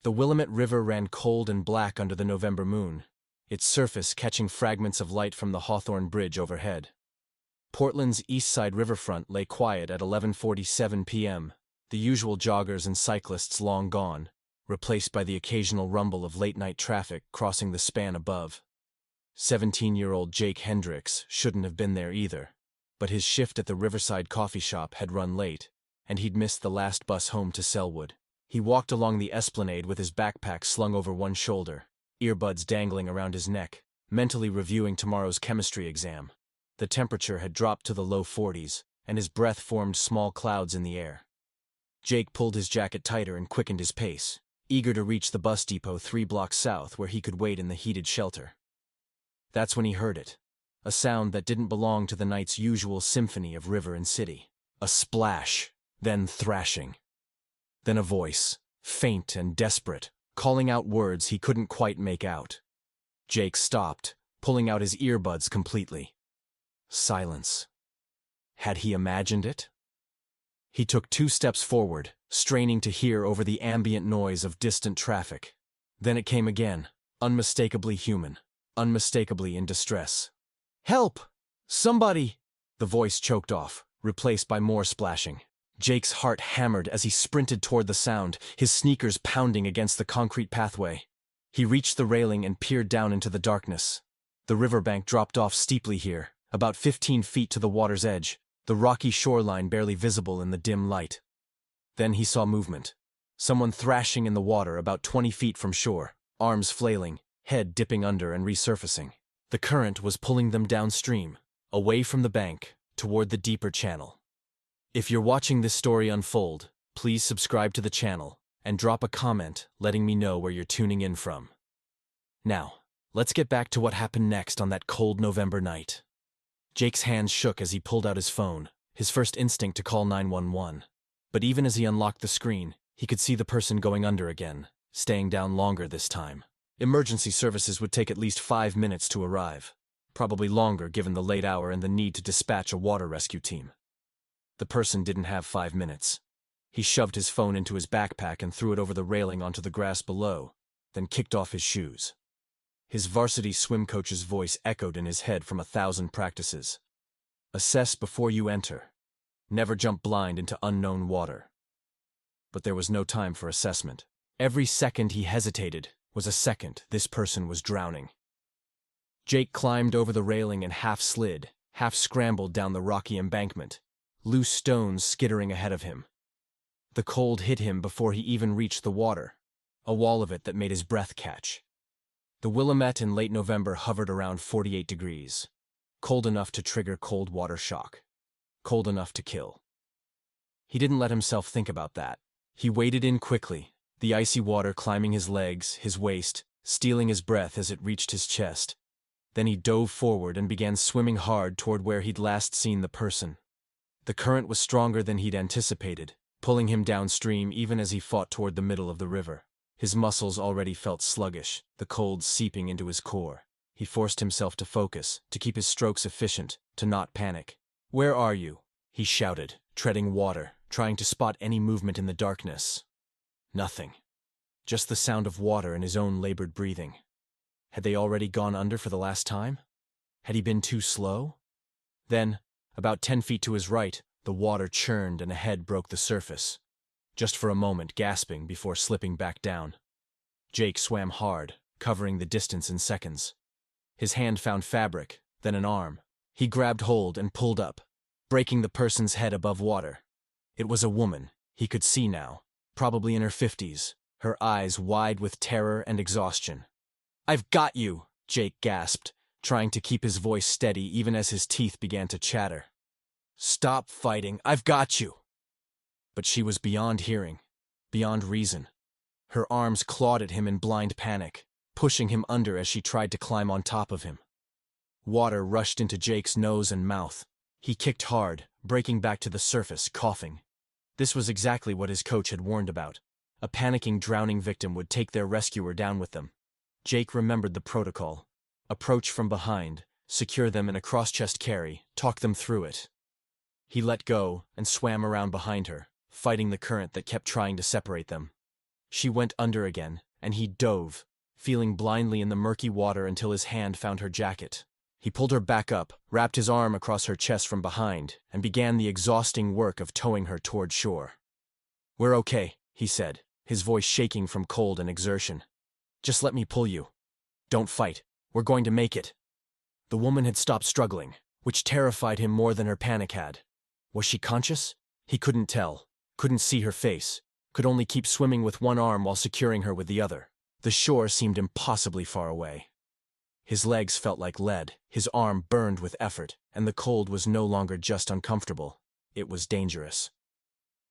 The Willamette River ran cold and black under the November moon, its surface catching fragments of light from the Hawthorne Bridge overhead. Portland's east side riverfront lay quiet at 11:47 p.m., the usual joggers and cyclists long gone, replaced by the occasional rumble of late-night traffic crossing the span above. 17-year-old Jake Hendricks shouldn't have been there either, but his shift at the Riverside coffee shop had run late, and he'd missed the last bus home to Selwood. He walked along the esplanade with his backpack slung over one shoulder, earbuds dangling around his neck, mentally reviewing tomorrow's chemistry exam. The temperature had dropped to the low 40s, and his breath formed small clouds in the air. Jake pulled his jacket tighter and quickened his pace, eager to reach the bus depot 3 blocks south where he could wait in the heated shelter. That's when he heard it, a sound that didn't belong to the night's usual symphony of river and city. A splash, then thrashing. Then a voice, faint and desperate, calling out words he couldn't quite make out. Jake stopped, pulling out his earbuds completely. Silence. Had he imagined it? He took 2 steps forward, straining to hear over the ambient noise of distant traffic. Then it came again, unmistakably human, unmistakably in distress. "Help! Somebody!" The voice choked off, replaced by more splashing. Jake's heart hammered as he sprinted toward the sound, his sneakers pounding against the concrete pathway. He reached the railing and peered down into the darkness. The riverbank dropped off steeply here, about 15 feet to the water's edge, the rocky shoreline barely visible in the dim light. Then he saw movement. Someone thrashing in the water about 20 feet from shore, arms flailing, head dipping under and resurfacing. The current was pulling them downstream, away from the bank, toward the deeper channel. If you're watching this story unfold, please subscribe to the channel and drop a comment letting me know where you're tuning in from. Now, let's get back to what happened next on that cold November night. Jake's hands shook as he pulled out his phone, his first instinct to call 911. But even as he unlocked the screen, he could see the person going under again, staying down longer this time. Emergency services would take at least 5 minutes to arrive, probably longer given the late hour and the need to dispatch a water rescue team. The person didn't have 5 minutes. He shoved his phone into his backpack and threw it over the railing onto the grass below, then kicked off his shoes. His varsity swim coach's voice echoed in his head from 1,000 practices. Assess before you enter. Never jump blind into unknown water. But there was no time for assessment. Every second he hesitated was a second this person was drowning. Jake climbed over the railing and half slid, half scrambled down the rocky embankment, loose stones skittering ahead of him. The cold hit him before he even reached the water, a wall of it that made his breath catch. The Willamette in late November hovered around 48 degrees, cold enough to trigger cold water shock, cold enough to kill. He didn't let himself think about that. He waded in quickly, the icy water climbing his legs, his waist, stealing his breath as it reached his chest. Then he dove forward and began swimming hard toward where he'd last seen the person. The current was stronger than he'd anticipated, pulling him downstream even as he fought toward the middle of the river. His muscles already felt sluggish, the cold seeping into his core. He forced himself to focus, to keep his strokes efficient, to not panic. "Where are you?" he shouted, treading water, trying to spot any movement in the darkness. Nothing. Just the sound of water and his own labored breathing. Had they already gone under for the last time? Had he been too slow? Then, about 10 feet to his right, the water churned and a head broke the surface, just for a moment gasping before slipping back down. Jake swam hard, covering the distance in seconds. His hand found fabric, then an arm. He grabbed hold and pulled up, breaking the person's head above water. It was a woman, he could see now, probably in her 50s, her eyes wide with terror and exhaustion. "I've got you," Jake gasped, trying to keep his voice steady even as his teeth began to chatter. "Stop fighting, I've got you." But she was beyond hearing, beyond reason. Her arms clawed at him in blind panic, pushing him under as she tried to climb on top of him. Water rushed into Jake's nose and mouth. He kicked hard, breaking back to the surface, coughing. This was exactly what his coach had warned about. A panicking drowning victim would take their rescuer down with them. Jake remembered the protocol. Approach from behind, secure them in a cross-chest carry, talk them through it. He let go and swam around behind her, fighting the current that kept trying to separate them. She went under again, and he dove, feeling blindly in the murky water until his hand found her jacket. He pulled her back up, wrapped his arm across her chest from behind, and began the exhausting work of towing her toward shore. "We're okay," he said, his voice shaking from cold and exertion. "Just let me pull you. Don't fight. We're going to make it." The woman had stopped struggling, which terrified him more than her panic had. Was she conscious? He couldn't tell, couldn't see her face, could only keep swimming with one arm while securing her with the other. The shore seemed impossibly far away. His legs felt like lead, his arm burned with effort, and the cold was no longer just uncomfortable. It was dangerous.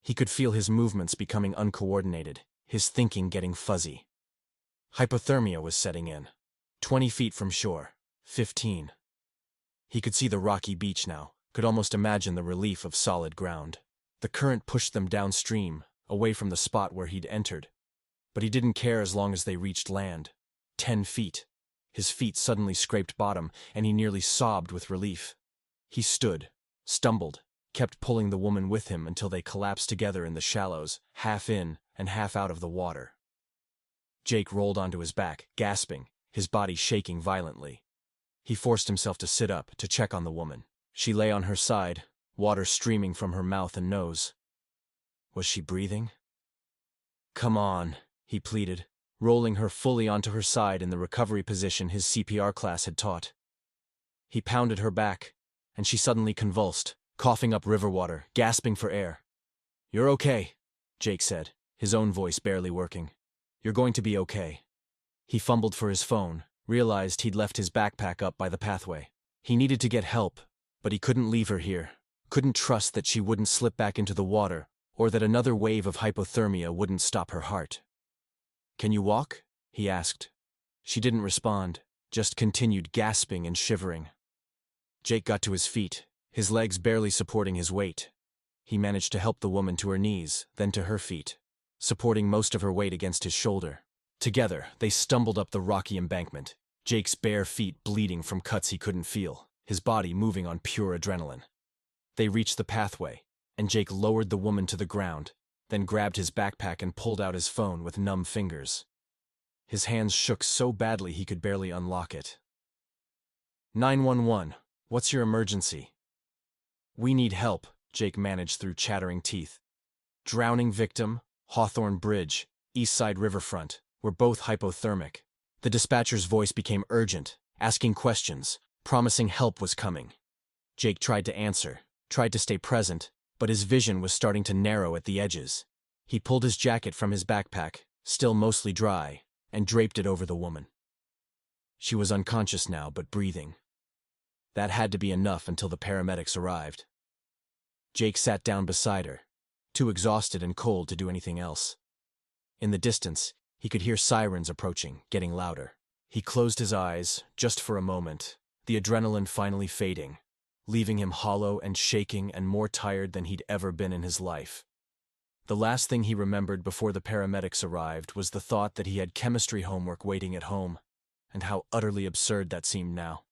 He could feel his movements becoming uncoordinated, his thinking getting fuzzy. Hypothermia was setting in. 20 feet from shore. 15. He could see the rocky beach now, could almost imagine the relief of solid ground. The current pushed them downstream, away from the spot where he'd entered. But he didn't care as long as they reached land. 10 feet. His feet suddenly scraped bottom, and he nearly sobbed with relief. He stood, stumbled, kept pulling the woman with him until they collapsed together in the shallows, half in and half out of the water. Jake rolled onto his back, gasping, his body shaking violently. He forced himself to sit up, to check on the woman. She lay on her side, water streaming from her mouth and nose. Was she breathing? "Come on," he pleaded, rolling her fully onto her side in the recovery position his CPR class had taught. He pounded her back, and she suddenly convulsed, coughing up river water, gasping for air. "You're okay," Jake said, his own voice barely working. "You're going to be okay." He fumbled for his phone, realized he'd left his backpack up by the pathway. He needed to get help, but he couldn't leave her here, couldn't trust that she wouldn't slip back into the water, or that another wave of hypothermia wouldn't stop her heart. "Can you walk?" he asked. She didn't respond, just continued gasping and shivering. Jake got to his feet, his legs barely supporting his weight. He managed to help the woman to her knees, then to her feet, supporting most of her weight against his shoulder. Together, they stumbled up the rocky embankment, Jake's bare feet bleeding from cuts he couldn't feel, his body moving on pure adrenaline. They reached the pathway, and Jake lowered the woman to the ground, then grabbed his backpack and pulled out his phone with numb fingers. His hands shook so badly he could barely unlock it. 911, what's your emergency? "We need help," Jake managed through chattering teeth. "Drowning victim, Hawthorne Bridge, East Side Riverfront. We're both hypothermic." The dispatcher's voice became urgent, asking questions, promising help was coming. Jake tried to answer, tried to stay present, but his vision was starting to narrow at the edges. He pulled his jacket from his backpack, still mostly dry, and draped it over the woman. She was unconscious now, but breathing. That had to be enough until the paramedics arrived. Jake sat down beside her, too exhausted and cold to do anything else. In the distance, he could hear sirens approaching, getting louder. He closed his eyes, just for a moment, the adrenaline finally fading, leaving him hollow and shaking and more tired than he'd ever been in his life. The last thing he remembered before the paramedics arrived was the thought that he had chemistry homework waiting at home, and how utterly absurd that seemed now.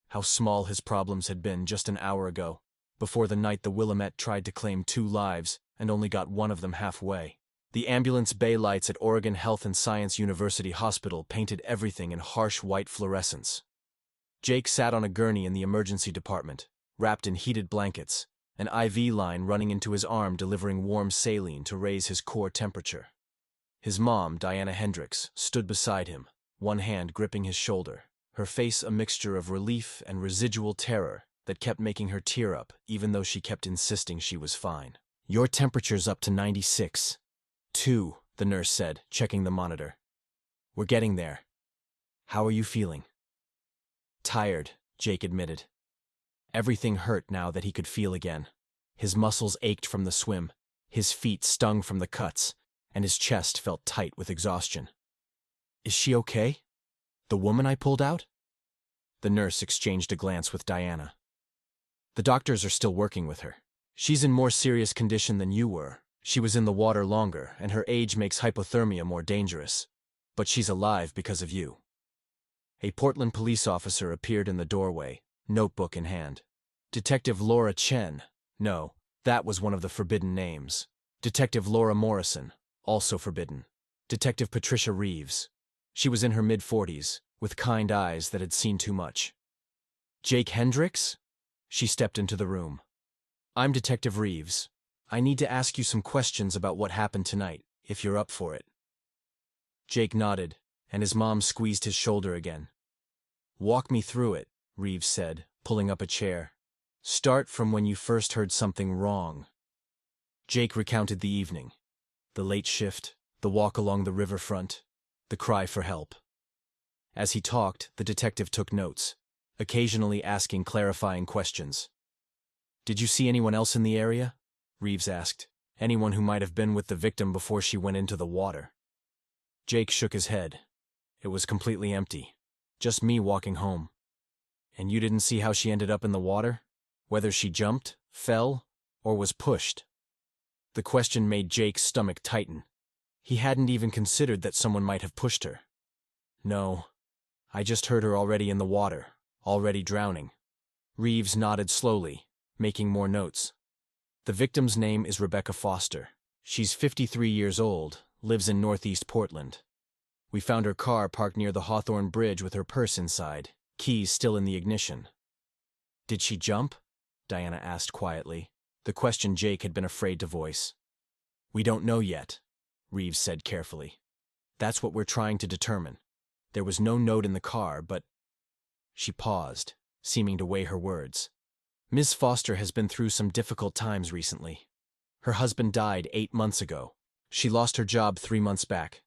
How small his problems had been just an hour ago, before the night the Willamette tried to claim 2 lives and only got one of them halfway. The ambulance bay lights at Oregon Health and Science University Hospital painted everything in harsh white fluorescence. Jake sat on a gurney in the emergency department, wrapped in heated blankets, an IV line running into his arm delivering warm saline to raise his core temperature. His mom, Diana Hendricks, stood beside him, one hand gripping his shoulder, her face a mixture of relief and residual terror that kept making her tear up even though she kept insisting she was fine. "Your temperature's up to 96.2, the nurse said, checking the monitor. "We're getting there. How are you feeling?" "Tired," Jake admitted. Everything hurt now that he could feel again. His muscles ached from the swim, his feet stung from the cuts, and his chest felt tight with exhaustion. "Is she okay? The woman I pulled out?" The nurse exchanged a glance with Diana. "The doctors are still working with her. She's in more serious condition than you were. She was in the water longer, and her age makes hypothermia more dangerous. But she's alive because of you." A Portland police officer appeared in the doorway, notebook in hand. Detective Laura Chen. No, that was one of the forbidden names. Detective Laura Morrison, also forbidden. Detective Patricia Reeves. She was in her mid-40s, with kind eyes that had seen too much. Jake Hendricks? She stepped into the room. I'm Detective Reeves. I need to ask you some questions about what happened tonight, if you're up for it. Jake nodded, and his mom squeezed his shoulder again. Walk me through it, Reeves said, pulling up a chair. Start from when you first heard something wrong. Jake recounted the evening. The late shift, the walk along the riverfront, the cry for help. As he talked, the detective took notes, occasionally asking clarifying questions. Did you see anyone else in the area? Reeves asked. Anyone who might have been with the victim before she went into the water. Jake shook his head. It was completely empty. Just me walking home. And you didn't see how she ended up in the water? Whether she jumped, fell, or was pushed? The question made Jake's stomach tighten. He hadn't even considered that someone might have pushed her. No, I just heard her already in the water, already drowning. Reeves nodded slowly, making more notes. The victim's name is Rebecca Foster. She's 53 years old, lives in northeast Portland. We found her car parked near the Hawthorne Bridge with her purse inside, keys still in the ignition. Did she jump? Diana asked quietly, the question Jake had been afraid to voice. We don't know yet, Reeves said carefully. That's what we're trying to determine. There was no note in the car, but... She paused, seeming to weigh her words. Ms. Foster has been through some difficult times recently. Her husband died 8 months ago. She lost her job 3 months back.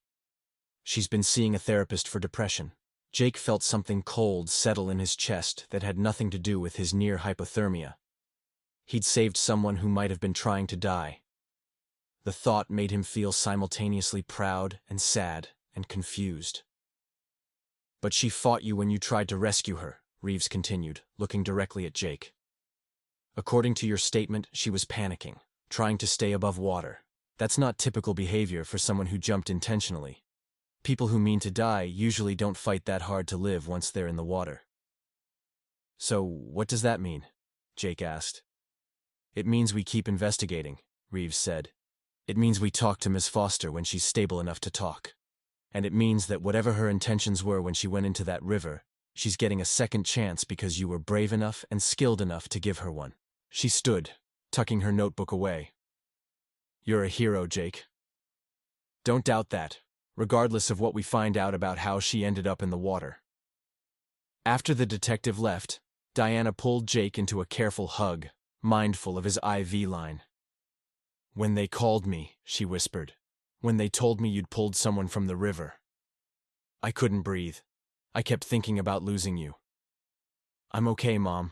She's been seeing a therapist for depression. Jake felt something cold settle in his chest that had nothing to do with his near hypothermia. He'd saved someone who might have been trying to die. The thought made him feel simultaneously proud and sad and confused. But she fought you when you tried to rescue her, Reeves continued, looking directly at Jake. According to your statement, she was panicking, trying to stay above water. That's not typical behavior for someone who jumped intentionally. People who mean to die usually don't fight that hard to live once they're in the water. So, what does that mean? Jake asked. It means we keep investigating, Reeves said. It means we talk to Miss Foster when she's stable enough to talk. And it means that whatever her intentions were when she went into that river, she's getting a second chance because you were brave enough and skilled enough to give her one. She stood, tucking her notebook away. You're a hero, Jake. Don't doubt that, regardless of what we find out about how she ended up in the water. After the detective left, Diana pulled Jake into a careful hug, mindful of his IV line. When they called me, she whispered, when they told me you'd pulled someone from the river. I couldn't breathe. I kept thinking about losing you. I'm okay, Mom.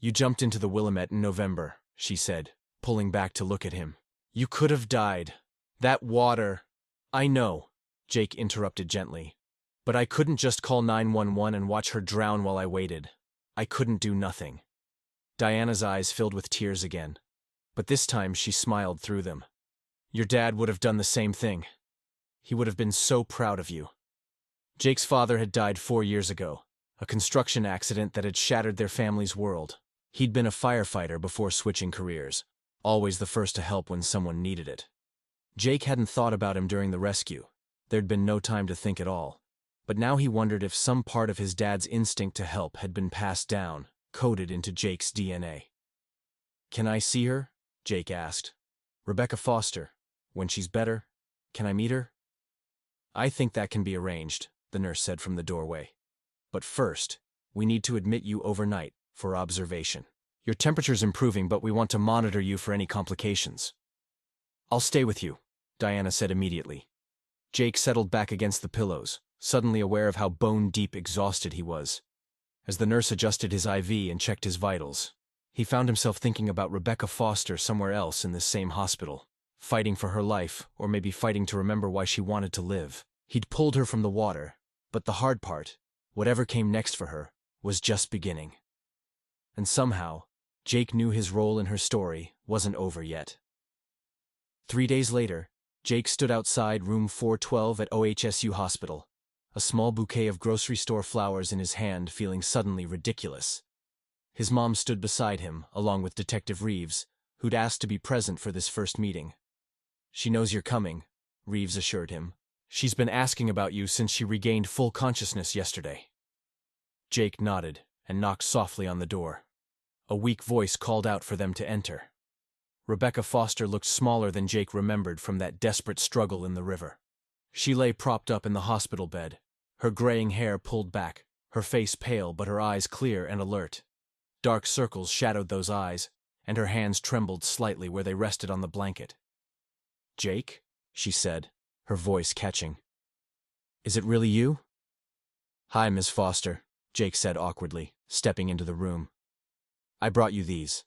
You jumped into the Willamette in November, she said, pulling back to look at him. You could have died. That water... I know, Jake interrupted gently. But I couldn't just call 911 and watch her drown while I waited. I couldn't do nothing. Diana's eyes filled with tears again. But this time she smiled through them. Your dad would have done the same thing. He would have been so proud of you. Jake's father had died 4 years ago, a construction accident that had shattered their family's world. He'd been a firefighter before switching careers, always the first to help when someone needed it. Jake hadn't thought about him during the rescue. There'd been no time to think at all. But now he wondered if some part of his dad's instinct to help had been passed down, coded into Jake's DNA. Can I see her? Jake asked. Rebecca Foster. When she's better, can I meet her? I think that can be arranged, the nurse said from the doorway. But first, we need to admit you overnight for observation. Your temperature's improving, but we want to monitor you for any complications. I'll stay with you, Diana said immediately. Jake settled back against the pillows, suddenly aware of how bone-deep exhausted he was. As the nurse adjusted his IV and checked his vitals, he found himself thinking about Rebecca Foster somewhere else in this same hospital, fighting for her life, or maybe fighting to remember why she wanted to live. He'd pulled her from the water, but the hard part, whatever came next for her, was just beginning. And somehow, Jake knew his role in her story wasn't over yet. 3 days later, Jake stood outside room 412 at OHSU Hospital, a small bouquet of grocery store flowers in his hand, feeling suddenly ridiculous. His mom stood beside him, along with Detective Reeves, who'd asked to be present for this first meeting. She knows you're coming, Reeves assured him. She's been asking about you since she regained full consciousness yesterday. Jake nodded and knocked softly on the door. A weak voice called out for them to enter. Rebecca Foster looked smaller than Jake remembered from that desperate struggle in the river. She lay propped up in the hospital bed, her graying hair pulled back, her face pale but her eyes clear and alert. Dark circles shadowed those eyes, and her hands trembled slightly where they rested on the blanket. "Jake?" she said, her voice catching. "Is it really you?" "Hi, Miss Foster," Jake said awkwardly, stepping into the room. "I brought you these."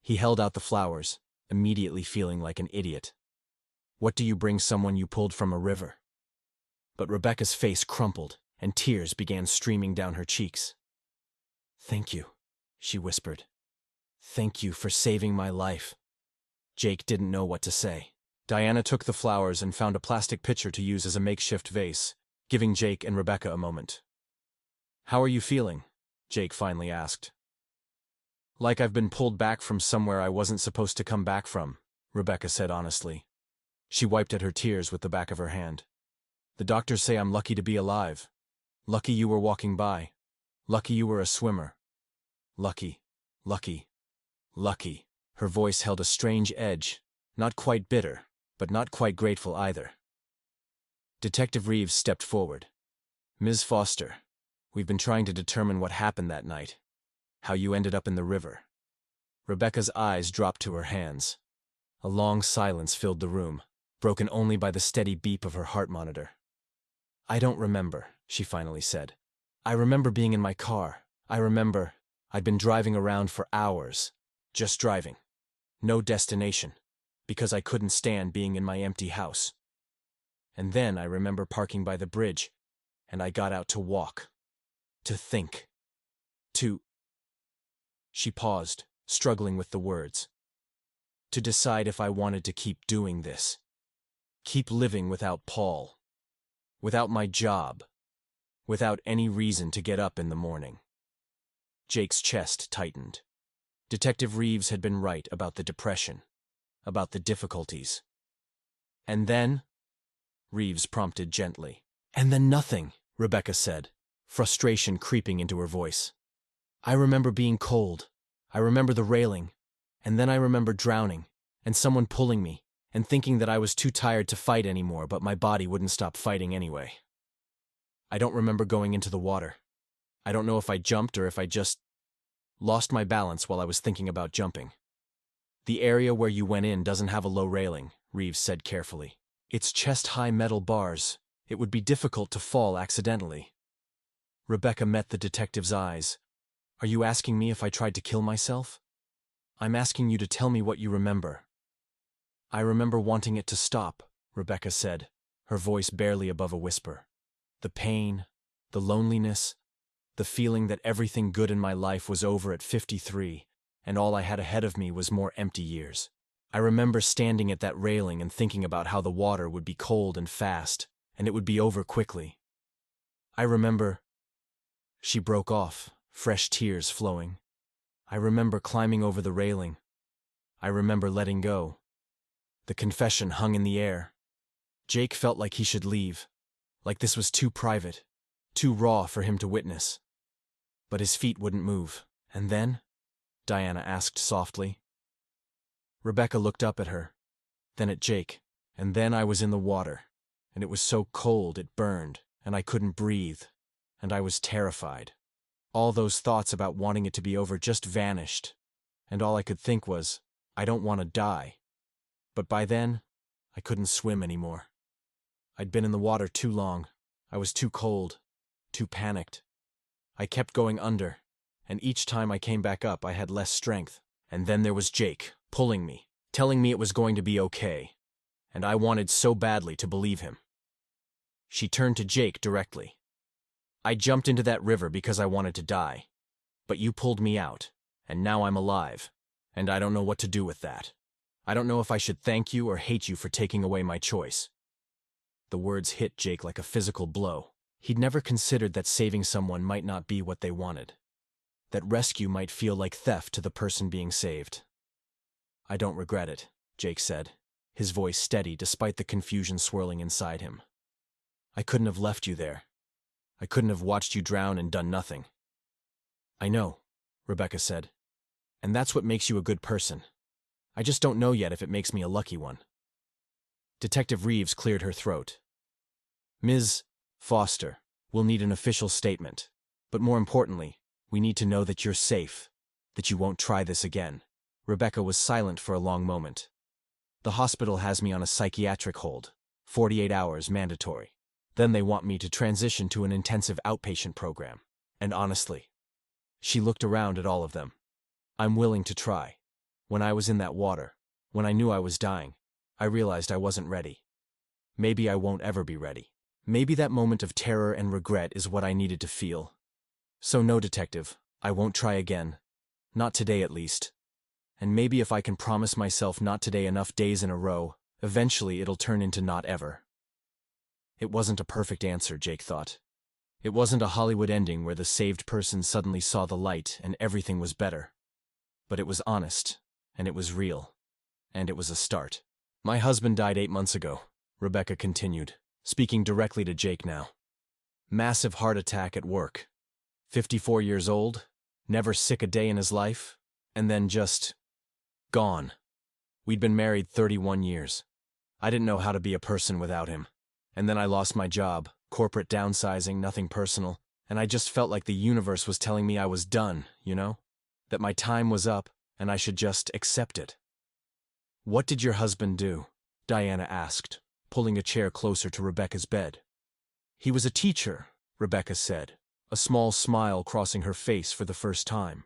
He held out the flowers, immediately feeling like an idiot. "What do you bring someone you pulled from a river?" But Rebecca's face crumpled, and tears began streaming down her cheeks. "Thank you," she whispered. "Thank you for saving my life." Jake didn't know what to say. Diana took the flowers and found a plastic pitcher to use as a makeshift vase, giving Jake and Rebecca a moment. "How are you feeling?" Jake finally asked. "Like I've been pulled back from somewhere I wasn't supposed to come back from," Rebecca said honestly. She wiped at her tears with the back of her hand. "The doctors say I'm lucky to be alive. Lucky you were walking by. Lucky you were a swimmer. Lucky, lucky, lucky." Her voice held a strange edge, not quite bitter, but not quite grateful either. Detective Reeves stepped forward. "Ms. Foster, we've been trying to determine what happened that night. How you ended up in the river." Rebecca's eyes dropped to her hands. A long silence filled the room, broken only by the steady beep of her heart monitor. "I don't remember," she finally said. "I remember being in my car. I remember I'd been driving around for hours. Just driving. No destination, because I couldn't stand being in my empty house. And then I remember parking by the bridge, and I got out to walk. To think. To—" She paused, struggling with the words. "To decide if I wanted to keep doing this. Keep living without Paul. Without my job. Without any reason to get up in the morning." Jake's chest tightened. Detective Reeves had been right about the depression, about the difficulties. "And then?" Reeves prompted gently. "And then nothing," Rebecca said, frustration creeping into her voice. "I remember being cold. I remember the railing. And then I remember drowning, and someone pulling me, and thinking that I was too tired to fight anymore, but my body wouldn't stop fighting anyway. I don't remember going into the water. I don't know if I jumped or if I just lost my balance while I was thinking about jumping. The area where you went in doesn't have a low railing," Reeves said carefully. "It's chest-high metal bars. It would be difficult to fall accidentally." Rebecca met the detective's eyes. "Are you asking me if I tried to kill myself?" "I'm asking you to tell me what you remember." "I remember wanting it to stop," Rebecca said, her voice barely above a whisper. "The pain, the loneliness, the feeling that everything good in my life was over at 53, and all I had ahead of me was more empty years. I remember standing at that railing and thinking about how the water would be cold and fast, and it would be over quickly. I remember—" She broke off, fresh tears flowing. "I remember climbing over the railing. I remember letting go." The confession hung in the air. Jake felt like he should leave, like this was too private, too raw for him to witness. But his feet wouldn't move. "And then?" Diana asked softly. Rebecca looked up at her, then at Jake. "And then I was in the water, and it was so cold it burned, and I couldn't breathe, and I was terrified. All those thoughts about wanting it to be over just vanished, and all I could think was, I don't want to die. But by then, I couldn't swim anymore. I'd been in the water too long. I was too cold, too panicked. I kept going under, and each time I came back up I had less strength. And then there was Jake, pulling me, telling me it was going to be okay, and I wanted so badly to believe him." She turned to Jake directly. "I jumped into that river because I wanted to die, but you pulled me out, and now I'm alive, and I don't know what to do with that. I don't know if I should thank you or hate you for taking away my choice." The words hit Jake like a physical blow. He'd never considered that saving someone might not be what they wanted, that rescue might feel like theft to the person being saved. "I don't regret it," Jake said, his voice steady despite the confusion swirling inside him. "I couldn't have left you there. I couldn't have watched you drown and done nothing." "I know," Rebecca said. "And that's what makes you a good person. I just don't know yet if it makes me a lucky one." Detective Reeves cleared her throat. "Ms. Foster, we'll need an official statement. But more importantly, we need to know that you're safe, that you won't try this again." Rebecca was silent for a long moment. "The hospital has me on a psychiatric hold, 48 hours mandatory. Then they want me to transition to an intensive outpatient program. And honestly," she looked around at all of them, "I'm willing to try. When I was in that water, when I knew I was dying, I realized I wasn't ready. Maybe I won't ever be ready. Maybe that moment of terror and regret is what I needed to feel. So no, detective, I won't try again. Not today at least. And maybe if I can promise myself not today enough days in a row, eventually it'll turn into not ever." It wasn't a perfect answer, Jake thought. It wasn't a Hollywood ending where the saved person suddenly saw the light and everything was better. But it was honest, and it was real, and it was a start. "My husband died 8 months ago," Rebecca continued, speaking directly to Jake now. "Massive heart attack at work. 54 years old, never sick a day in his life, and then just gone. We'd been married 31 years. I didn't know how to be a person without him. And then I lost my job, corporate downsizing, nothing personal, and I just felt like the universe was telling me I was done, you know? That my time was up, and I should just accept it." "What did your husband do?" Diana asked, pulling a chair closer to Rebecca's bed. "He was a teacher," Rebecca said, a small smile crossing her face for the first time.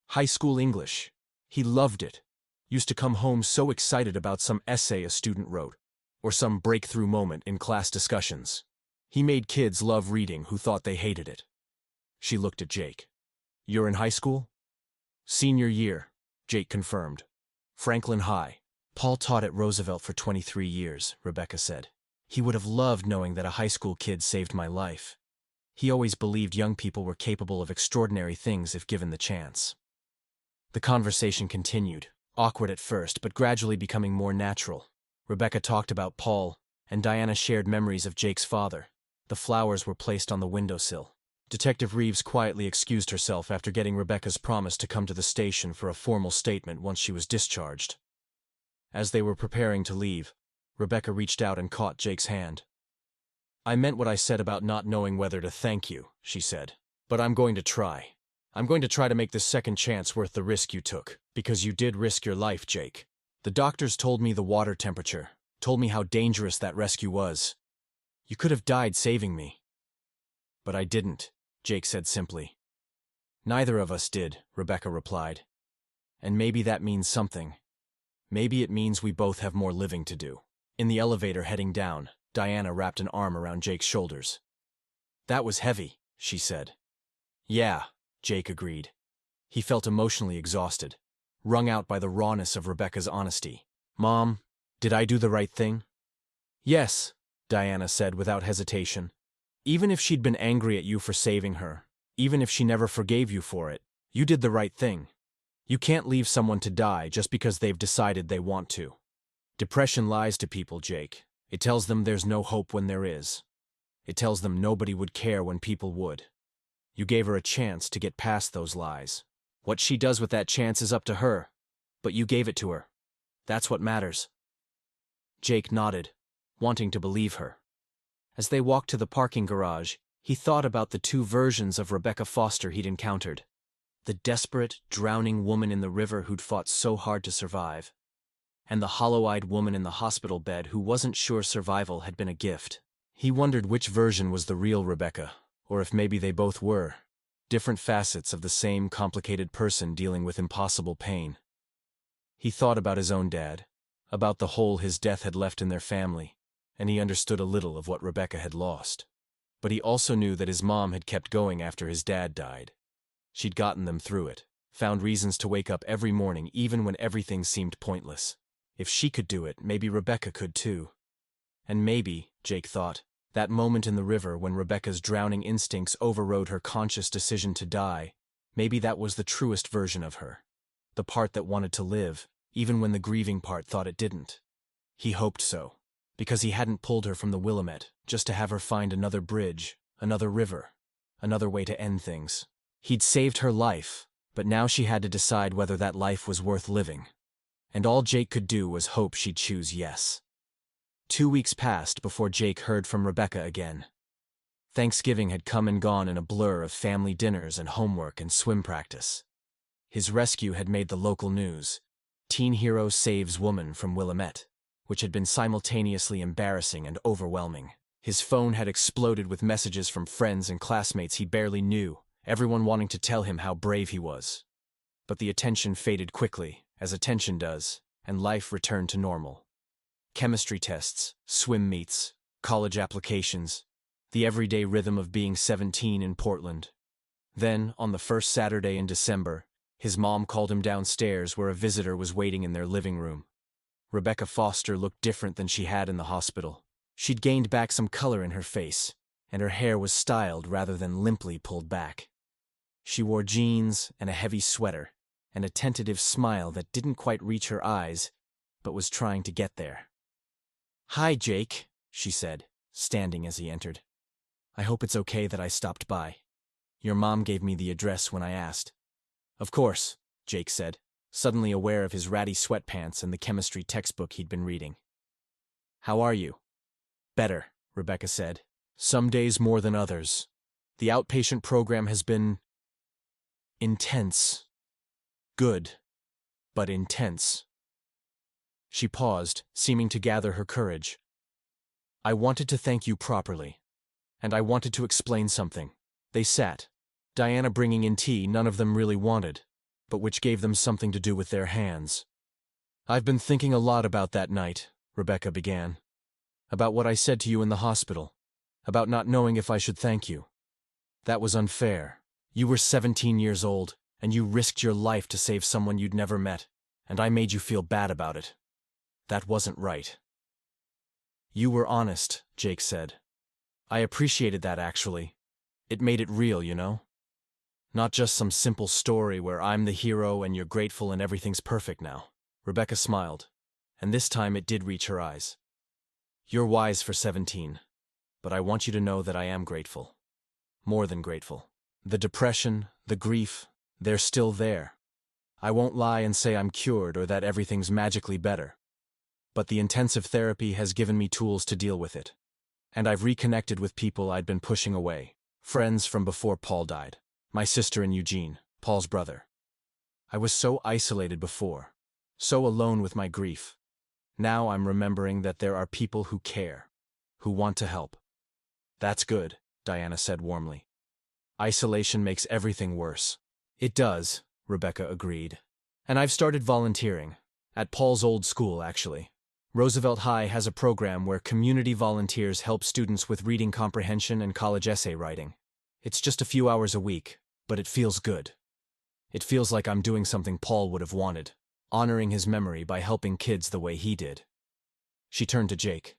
"High school English. He loved it. Used to come home so excited about some essay a student wrote, or some breakthrough moment in class discussions. He made kids love reading who thought they hated it." She looked at Jake. "You're in high school?" "Senior year," Jake confirmed. "Franklin High. Paul taught at Roosevelt for 23 years, Rebecca said. "He would have loved knowing that a high school kid saved my life. He always believed young people were capable of extraordinary things if given the chance." The conversation continued, awkward at first, but gradually becoming more natural. Rebecca talked about Paul, and Diana shared memories of Jake's father. The flowers were placed on the windowsill. Detective Reeves quietly excused herself after getting Rebecca's promise to come to the station for a formal statement once she was discharged. As they were preparing to leave, Rebecca reached out and caught Jake's hand. "I meant what I said about not knowing whether to thank you," she said. "But I'm going to try. I'm going to try to make this second chance worth the risk you took, because you did risk your life, Jake. The doctors told me the water temperature, told me how dangerous that rescue was. You could have died saving me." "But I didn't," Jake said simply. "Neither of us did," Rebecca replied. "And maybe that means something. Maybe it means we both have more living to do." In the elevator heading down, Diana wrapped an arm around Jake's shoulders. "That was heavy," she said. "Yeah," Jake agreed. He felt emotionally exhausted, wrung out by the rawness of Rebecca's honesty. "Mom, did I do the right thing?" "Yes," Diana said without hesitation. "Even if she'd been angry at you for saving her, even if she never forgave you for it, you did the right thing. You can't leave someone to die just because they've decided they want to. Depression lies to people, Jake. It tells them there's no hope when there is. It tells them nobody would care when people would. You gave her a chance to get past those lies. What she does with that chance is up to her, but you gave it to her. That's what matters." Jake nodded, wanting to believe her. As they walked to the parking garage, he thought about the two versions of Rebecca Foster he'd encountered. The desperate, drowning woman in the river who'd fought so hard to survive, and the hollow-eyed woman in the hospital bed who wasn't sure survival had been a gift. He wondered which version was the real Rebecca, or if maybe they both were, different facets of the same complicated person dealing with impossible pain. He thought about his own dad, about the hole his death had left in their family, and he understood a little of what Rebecca had lost. But he also knew that his mom had kept going after his dad died. She'd gotten them through it, found reasons to wake up every morning even when everything seemed pointless. If she could do it, maybe Rebecca could too. And maybe, Jake thought, that moment in the river when Rebecca's drowning instincts overrode her conscious decision to die, maybe that was the truest version of her. The part that wanted to live, even when the grieving part thought it didn't. He hoped so, because he hadn't pulled her from the Willamette just to have her find another bridge, another river, another way to end things. He'd saved her life, but now she had to decide whether that life was worth living. And all Jake could do was hope she'd choose yes. 2 weeks passed before Jake heard from Rebecca again. Thanksgiving had come and gone in a blur of family dinners and homework and swim practice. His rescue had made the local news. Teen hero saves woman from Willamette, which had been simultaneously embarrassing and overwhelming. His phone had exploded with messages from friends and classmates he barely knew, everyone wanting to tell him how brave he was. But the attention faded quickly, as attention does, and life returned to normal. Chemistry tests, swim meets, college applications, the everyday rhythm of being 17 in Portland. Then, on the first Saturday in December, his mom called him downstairs where a visitor was waiting in their living room. Rebecca Foster looked different than she had in the hospital. She'd gained back some color in her face, and her hair was styled rather than limply pulled back. She wore jeans and a heavy sweater, and a tentative smile that didn't quite reach her eyes, but was trying to get there. "Hi, Jake," she said, standing as he entered. "I hope it's okay that I stopped by. Your mom gave me the address when I asked." "Of course," Jake said, suddenly aware of his ratty sweatpants and the chemistry textbook he'd been reading. "How are you?" "Better," Rebecca said. "Some days more than others. The outpatient program has been intense. Good, but intense." She paused, seeming to gather her courage. "I wanted to thank you properly, and I wanted to explain something." They sat, Diana bringing in tea none of them really wanted, but which gave them something to do with their hands. "I've been thinking a lot about that night," Rebecca began. "About what I said to you in the hospital. About not knowing if I should thank you. That was unfair. You were 17 years old, and you risked your life to save someone you'd never met, and I made you feel bad about it. That wasn't right." "You were honest," Jake said. "I appreciated that, actually. It made it real, you know? Not just some simple story where I'm the hero and you're grateful and everything's perfect now." Rebecca smiled, and this time it did reach her eyes. "You're wise for 17, but I want you to know that I am grateful. More than grateful. The depression, the grief, they're still there. I won't lie and say I'm cured or that everything's magically better. But the intensive therapy has given me tools to deal with it. And I've reconnected with people I'd been pushing away. Friends from before Paul died. My sister and Eugene, Paul's brother. I was so isolated before, so alone with my grief. Now I'm remembering that there are people who care, who want to help." "That's good," Diana said warmly. "Isolation makes everything worse." "It does," Rebecca agreed. "And I've started volunteering. At Paul's old school, actually. Roosevelt High has a program where community volunteers help students with reading comprehension and college essay writing. It's just a few hours a week, but it feels good. It feels like I'm doing something Paul would have wanted, honoring his memory by helping kids the way he did." She turned to Jake.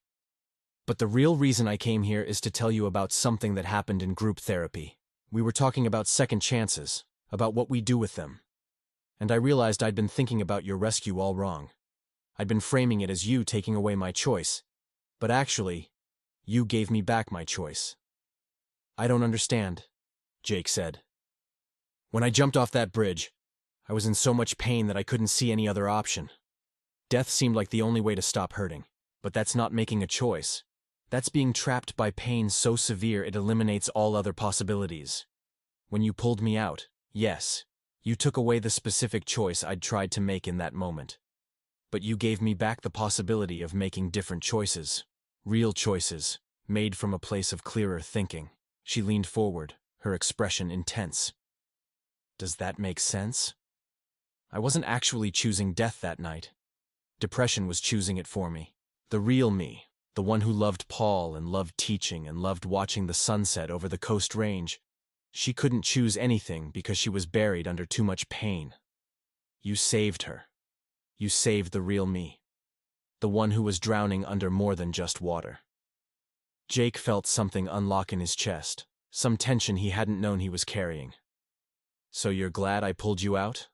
"But the real reason I came here is to tell you about something that happened in group therapy. We were talking about second chances, about what we do with them. And I realized I'd been thinking about your rescue all wrong. I'd been framing it as you taking away my choice, but actually, you gave me back my choice." "I don't understand," Jake said. "When I jumped off that bridge, I was in so much pain that I couldn't see any other option. Death seemed like the only way to stop hurting, but that's not making a choice. That's being trapped by pain so severe it eliminates all other possibilities. When you pulled me out, yes, you took away the specific choice I'd tried to make in that moment. But you gave me back the possibility of making different choices, real choices, made from a place of clearer thinking." She leaned forward, her expression intense. "Does that make sense? I wasn't actually choosing death that night. Depression was choosing it for me. The real me, the one who loved Paul and loved teaching and loved watching the sunset over the Coast Range. She couldn't choose anything because she was buried under too much pain. You saved her. You saved the real me. The one who was drowning under more than just water." Jake felt something unlock in his chest, some tension he hadn't known he was carrying. "So you're glad I pulled you out?"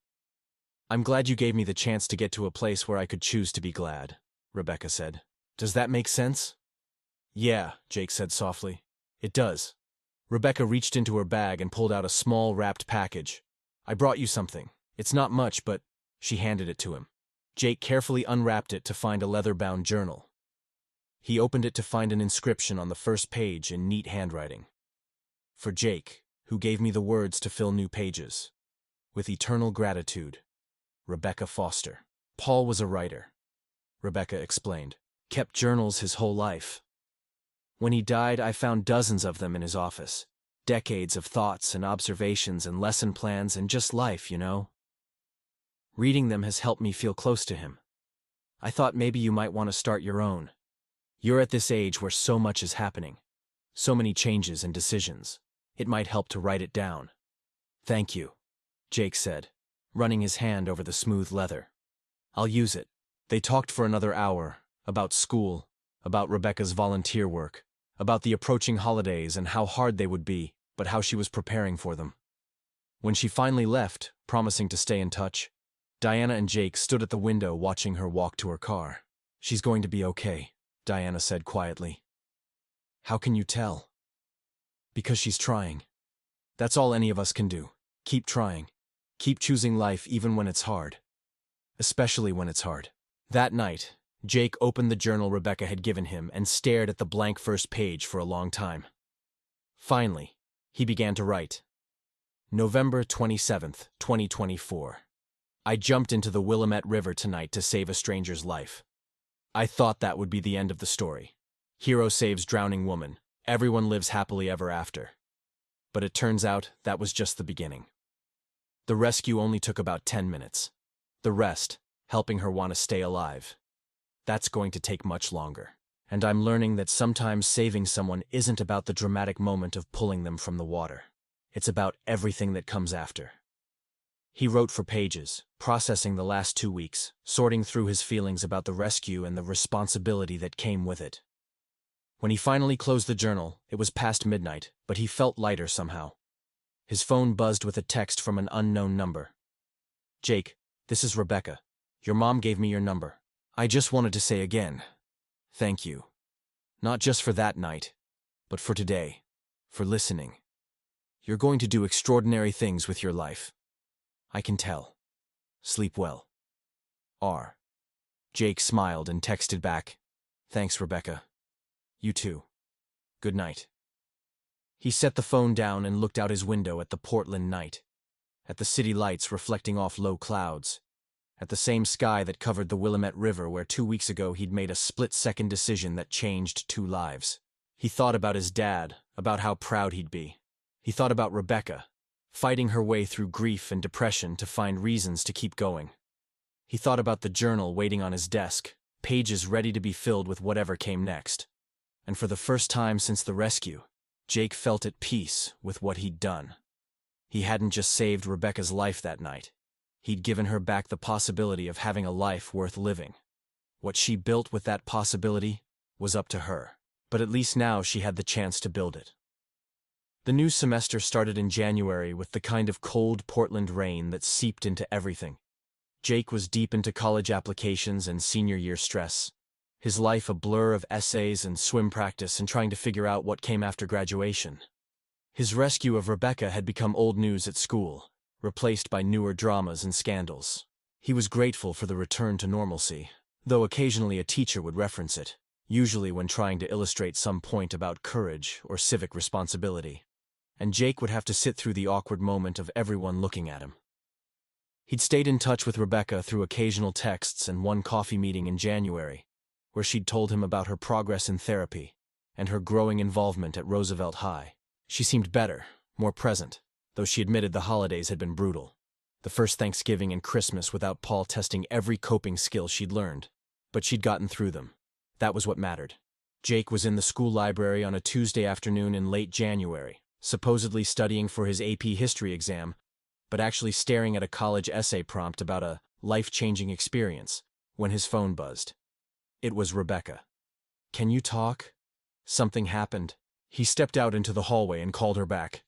"I'm glad you gave me the chance to get to a place where I could choose to be glad. Rebecca said. Does that make sense? Yeah, Jake said softly. It does. Rebecca reached into her bag and pulled out a small wrapped package. I brought you something. It's not much, but she handed it to him. Jake carefully unwrapped it to find a leather-bound journal. He opened it to find an inscription on the first page in neat handwriting. For Jake, who gave me the words to fill new pages. With eternal gratitude, Rebecca Foster. Paul was a writer, Rebecca explained. Kept journals his whole life. When he died, I found dozens of them in his office. Decades of thoughts and observations and lesson plans and just life, you know. Reading them has helped me feel close to him. I thought maybe you might want to start your own. You're at this age where so much is happening. So many changes and decisions. It might help to write it down. Thank you, Jake said, running his hand over the smooth leather. I'll use it. They talked for another hour, about school, about Rebecca's volunteer work, about the approaching holidays and how hard they would be, but how she was preparing for them. When she finally left, promising to stay in touch, Diana and Jake stood at the window watching her walk to her car. She's going to be okay, Diana said quietly. How can you tell? Because she's trying. That's all any of us can do. Keep trying. Keep choosing life even when it's hard. Especially when it's hard. That night, Jake opened the journal Rebecca had given him and stared at the blank first page for a long time. Finally, he began to write. November 27th, 2024. I jumped into the Willamette River tonight to save a stranger's life. I thought that would be the end of the story. Hero saves drowning woman. Everyone lives happily ever after. But it turns out that was just the beginning. The rescue only took about 10 minutes. The rest, helping her want to stay alive. That's going to take much longer. And I'm learning that sometimes saving someone isn't about the dramatic moment of pulling them from the water. It's about everything that comes after. He wrote for pages, processing the last 2 weeks, sorting through his feelings about the rescue and the responsibility that came with it. When he finally closed the journal, it was past midnight, but he felt lighter somehow. His phone buzzed with a text from an unknown number. Jake, this is Rebecca. Your mom gave me your number. I just wanted to say again, thank you. Not just for that night, but for today, for listening. You're going to do extraordinary things with your life. I can tell. Sleep well. R. Jake smiled and texted back, thanks, Rebecca. You too. Good night. He set the phone down and looked out his window at the Portland night, at the city lights reflecting off low clouds, at the same sky that covered the Willamette River where 2 weeks ago he'd made a split-second decision that changed 2 lives. He thought about his dad, about how proud he'd be. He thought about Rebecca, fighting her way through grief and depression to find reasons to keep going. He thought about the journal waiting on his desk, pages ready to be filled with whatever came next. And for the first time since the rescue, Jake felt at peace with what he'd done. He hadn't just saved Rebecca's life that night. He'd given her back the possibility of having a life worth living. What she built with that possibility was up to her, but at least now she had the chance to build it. The new semester started in January with the kind of cold Portland rain that seeped into everything. Jake was deep into college applications and senior year stress. His life a blur of essays and swim practice and trying to figure out what came after graduation. His rescue of Rebecca had become old news at school, replaced by newer dramas and scandals. He was grateful for the return to normalcy, though occasionally a teacher would reference it, usually when trying to illustrate some point about courage or civic responsibility. And Jake would have to sit through the awkward moment of everyone looking at him. He'd stayed in touch with Rebecca through occasional texts and one coffee meeting in January, where she'd told him about her progress in therapy and her growing involvement at Roosevelt High. She seemed better, more present, though she admitted the holidays had been brutal. The first Thanksgiving and Christmas without Paul testing every coping skill she'd learned. But she'd gotten through them. That was what mattered. Jake was in the school library on a Tuesday afternoon in late January, supposedly studying for his AP history exam, but actually staring at a college essay prompt about a life-changing experience, when his phone buzzed. It was Rebecca. Can you talk? Something happened. He stepped out into the hallway and called her back.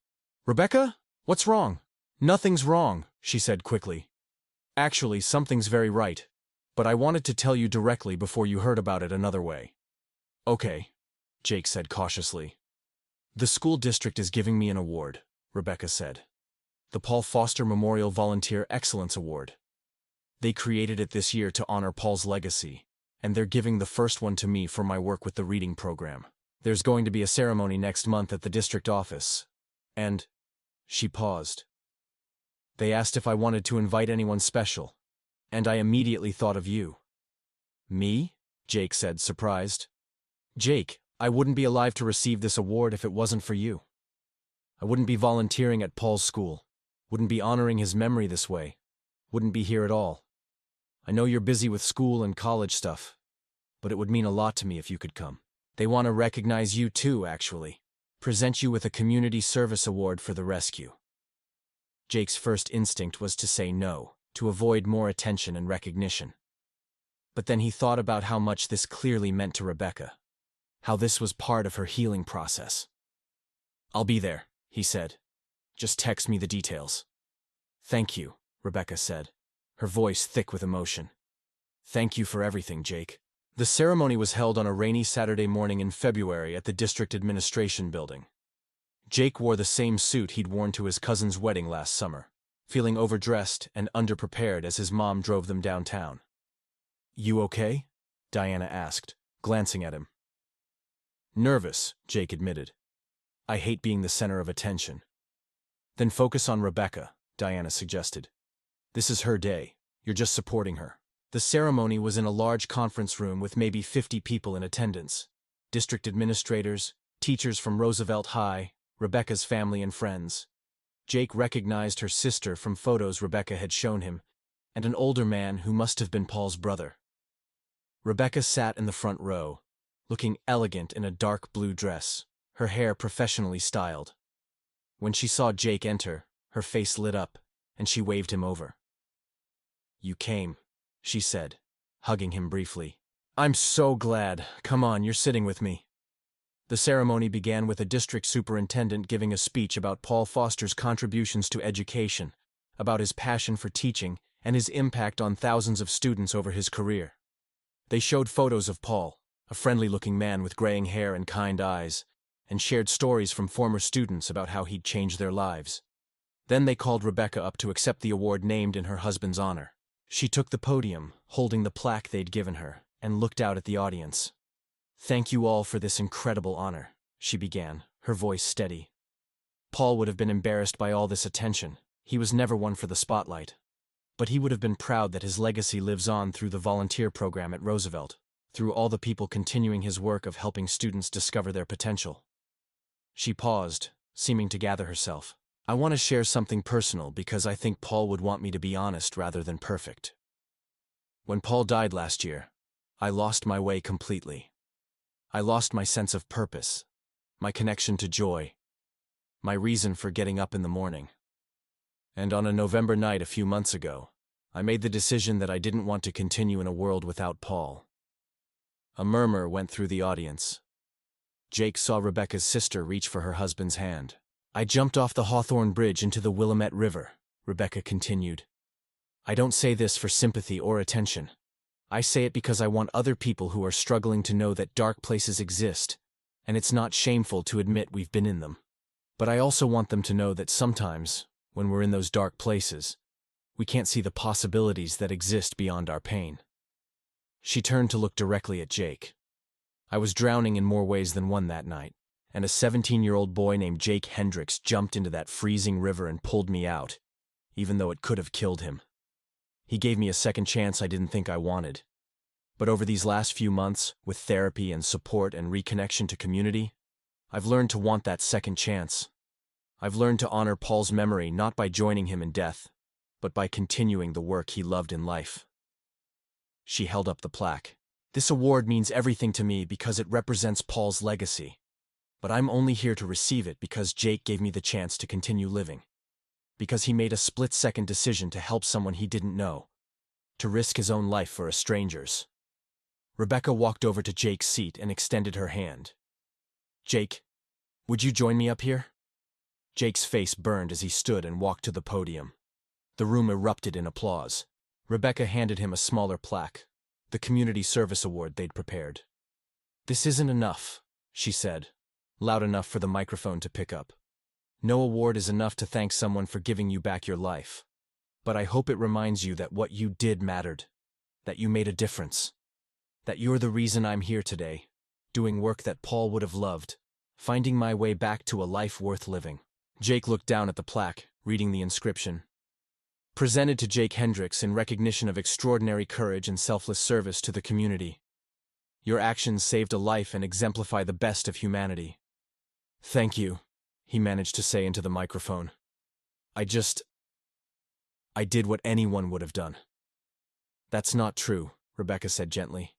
Rebecca? What's wrong? Nothing's wrong, she said quickly. Actually, something's very right. But I wanted to tell you directly before you heard about it another way. Okay, Jake said cautiously. The school district is giving me an award, Rebecca said. The Paul Foster Memorial Volunteer Excellence Award. They created it this year to honor Paul's legacy, and they're giving the first one to me for my work with the reading program. There's going to be a ceremony next month at the district office. And… She paused. They asked if I wanted to invite anyone special, and I immediately thought of you. Me? Jake said, surprised. Jake, I wouldn't be alive to receive this award if it wasn't for you. I wouldn't be volunteering at Paul's school, wouldn't be honoring his memory this way, wouldn't be here at all. I know you're busy with school and college stuff, but it would mean a lot to me if you could come. They want to recognize you too, actually. Present you with a community service award for the rescue. Jake's first instinct was to say no, to avoid more attention and recognition. But then he thought about how much this clearly meant to Rebecca, how this was part of her healing process. I'll be there, he said. Just text me the details. Thank you, Rebecca said, her voice thick with emotion. Thank you for everything, Jake. The ceremony was held on a rainy Saturday morning in February at the district administration building. Jake wore the same suit he'd worn to his cousin's wedding last summer, feeling overdressed and underprepared as his mom drove them downtown. You okay? Diana asked, glancing at him. Nervous, Jake admitted. I hate being the center of attention. Then focus on Rebecca, Diana suggested. This is her day. You're just supporting her. The ceremony was in a large conference room with maybe 50 people in attendance. District administrators, teachers from Roosevelt High, Rebecca's family and friends. Jake recognized her sister from photos Rebecca had shown him, and an older man who must have been Paul's brother. Rebecca sat in the front row, looking elegant in a dark blue dress, her hair professionally styled. When she saw Jake enter, her face lit up, and she waved him over. You came, she said, hugging him briefly. I'm so glad. Come on, you're sitting with me. The ceremony began with a district superintendent giving a speech about Paul Foster's contributions to education, about his passion for teaching, and his impact on thousands of students over his career. They showed photos of Paul, a friendly-looking man with graying hair and kind eyes, and shared stories from former students about how he'd changed their lives. Then they called Rebecca up to accept the award named in her husband's honor. She took the podium, holding the plaque they'd given her, and looked out at the audience. Thank you all for this incredible honor, she began, her voice steady. Paul would have been embarrassed by all this attention. He was never one for the spotlight. But he would have been proud that his legacy lives on through the volunteer program at Roosevelt, through all the people continuing his work of helping students discover their potential. She paused, seeming to gather herself. I want to share something personal because I think Paul would want me to be honest rather than perfect. When Paul died last year, I lost my way completely. I lost my sense of purpose, my connection to joy, my reason for getting up in the morning. And on a November night a few months ago, I made the decision that I didn't want to continue in a world without Paul. A murmur went through the audience. Jake saw Rebecca's sister reach for her husband's hand. I jumped off the Hawthorne Bridge into the Willamette River, Rebecca continued. I don't say this for sympathy or attention. I say it because I want other people who are struggling to know that dark places exist, and it's not shameful to admit we've been in them. But I also want them to know that sometimes, when we're in those dark places, we can't see the possibilities that exist beyond our pain. She turned to look directly at Jake. I was drowning in more ways than one that night, and a 17-year-old boy named Jake Hendricks jumped into that freezing river and pulled me out, even though it could have killed him. He gave me a second chance I didn't think I wanted. But over these last few months, with therapy and support and reconnection to community, I've learned to want that second chance. I've learned to honor Paul's memory not by joining him in death, but by continuing the work he loved in life. She held up the plaque. This award means everything to me because it represents Paul's legacy. But I'm only here to receive it because Jake gave me the chance to continue living. Because he made a split-second decision to help someone he didn't know, to risk his own life for a stranger's. Rebecca walked over to Jake's seat and extended her hand. Jake, would you join me up here? Jake's face burned as he stood and walked to the podium. The room erupted in applause. Rebecca handed him a smaller plaque, the Community Service Award they'd prepared. "This isn't enough," she said, loud enough for the microphone to pick up. "No award is enough to thank someone for giving you back your life. But I hope it reminds you that what you did mattered, that you made a difference, that you're the reason I'm here today, doing work that Paul would have loved, finding my way back to a life worth living." Jake looked down at the plaque, reading the inscription. "Presented to Jake Hendricks in recognition of extraordinary courage and selfless service to the community. Your actions saved a life and exemplify the best of humanity." "Thank you," he managed to say into the microphone. I did what anyone would have done." "That's not true," Rebecca said gently.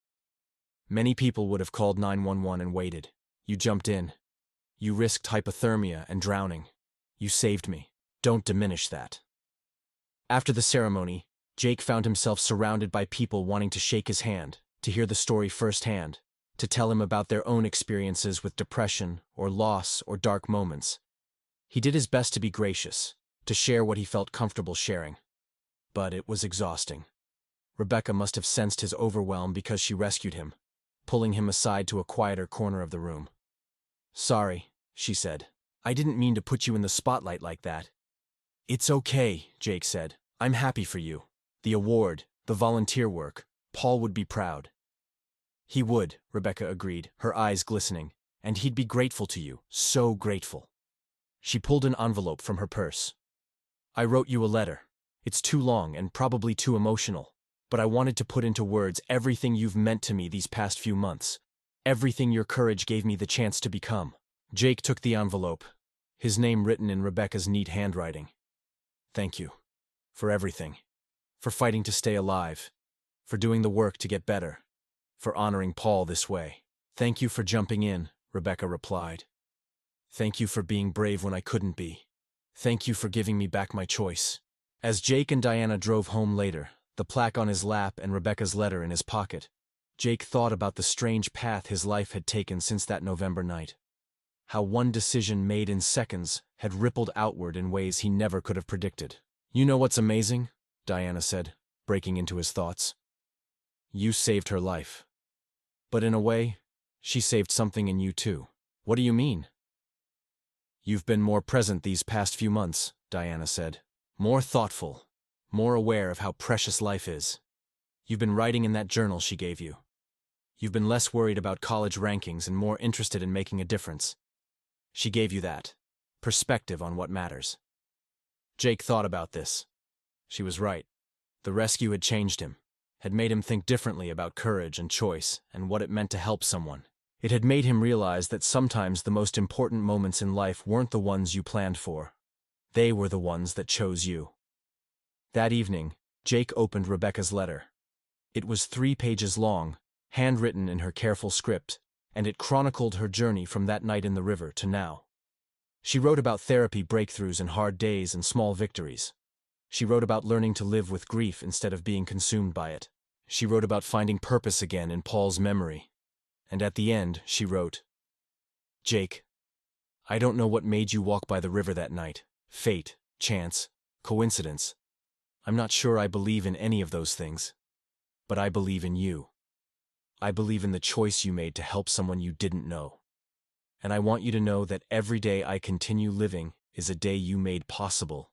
"Many people would have called 911 and waited. You jumped in. You risked hypothermia and drowning. You saved me. Don't diminish that." After the ceremony, Jake found himself surrounded by people wanting to shake his hand, to hear the story firsthand, to tell him about their own experiences with depression or loss or dark moments. He did his best to be gracious, to share what he felt comfortable sharing. But it was exhausting. Rebecca must have sensed his overwhelm because she rescued him, pulling him aside to a quieter corner of the room. "Sorry," she said. "I didn't mean to put you in the spotlight like that." "It's okay," Jake said. "I'm happy for you. The award, the volunteer work, Paul would be proud." "He would," Rebecca agreed, her eyes glistening. "And he'd be grateful to you, so grateful." She pulled an envelope from her purse. "I wrote you a letter. It's too long and probably too emotional, but I wanted to put into words everything you've meant to me these past few months, everything your courage gave me the chance to become." Jake took the envelope, his name written in Rebecca's neat handwriting. "Thank you. For everything. For fighting to stay alive. For doing the work to get better. For honoring Paul this way." "Thank you for jumping in," Rebecca replied. "Thank you for being brave when I couldn't be. Thank you for giving me back my choice." As Jake and Diana drove home later, the plaque on his lap and Rebecca's letter in his pocket, Jake thought about the strange path his life had taken since that November night. How one decision made in seconds had rippled outward in ways he never could have predicted. "You know what's amazing?" Diana said, breaking into his thoughts. "You saved her life. But in a way, she saved something in you too." "What do you mean?" "You've been more present these past few months," Diana said. "More thoughtful, more aware of how precious life is. You've been writing in that journal she gave you. You've been less worried about college rankings and more interested in making a difference. She gave you that perspective on what matters." Jake thought about this. She was right. The rescue had changed him, had made him think differently about courage and choice and what it meant to help someone. It had made him realize that sometimes the most important moments in life weren't the ones you planned for. They were the ones that chose you. That evening, Jake opened Rebecca's letter. It was 3 pages long, handwritten in her careful script, and it chronicled her journey from that night in the river to now. She wrote about therapy breakthroughs and hard days and small victories. She wrote about learning to live with grief instead of being consumed by it. She wrote about finding purpose again in Paul's memory. And at the end, she wrote, "Jake, I don't know what made you walk by the river that night. Fate, chance, coincidence. I'm not sure I believe in any of those things. But I believe in you. I believe in the choice you made to help someone you didn't know. And I want you to know that every day I continue living is a day you made possible.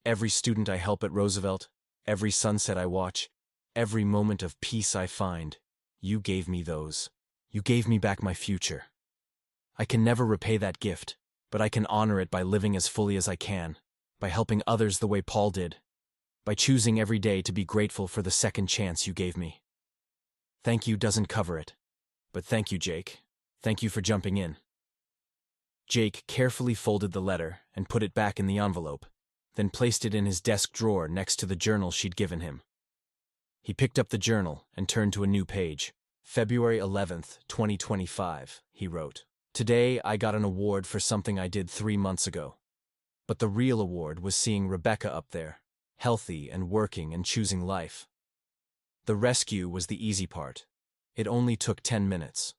Every student I help at Roosevelt, every sunset I watch, every moment of peace I find, you gave me those. You gave me back my future. I can never repay that gift, but I can honor it by living as fully as I can, by helping others the way Paul did, by choosing every day to be grateful for the second chance you gave me. Thank you doesn't cover it, but thank you, Jake. Thank you for jumping in." Jake carefully folded the letter and put it back in the envelope, then placed it in his desk drawer next to the journal she'd given him. He picked up the journal and turned to a new page. "February 11th, 2025, he wrote. "Today I got an award for something I did 3 months ago. But the real award was seeing Rebecca up there, healthy and working and choosing life. The rescue was the easy part. It only took 10 minutes.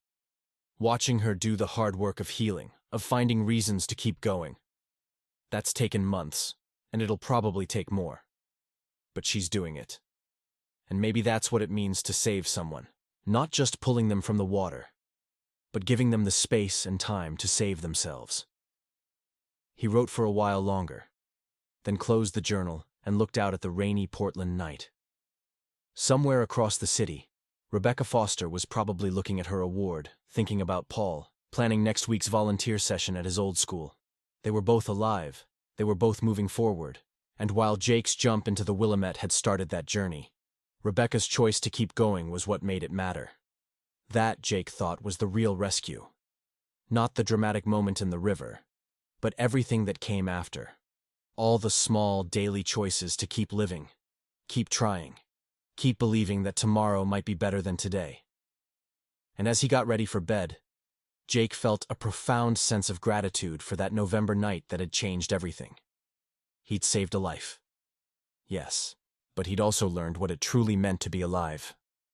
Watching her do the hard work of healing, of finding reasons to keep going. That's taken months, and it'll probably take more. But she's doing it. And maybe that's what it means to save someone. Not just pulling them from the water, but giving them the space and time to save themselves. He wrote for a while longer, then closed the journal and looked out at the rainy Portland night. Somewhere across the city, Rebecca Foster was probably looking at her award, thinking about Paul, planning next week's volunteer session at his old school. They were both alive, they were both moving forward, and while Jake's jump into the Willamette had started that journey, Rebecca's choice to keep going was what made it matter. That, Jake thought, was the real rescue. Not the dramatic moment in the river, but everything that came after. All the small, daily choices to keep living, keep trying, keep believing that tomorrow might be better than today. And as he got ready for bed, Jake felt a profound sense of gratitude for that November night that had changed everything. He'd saved a life. Yes, but he'd also learned what it truly meant to be alive.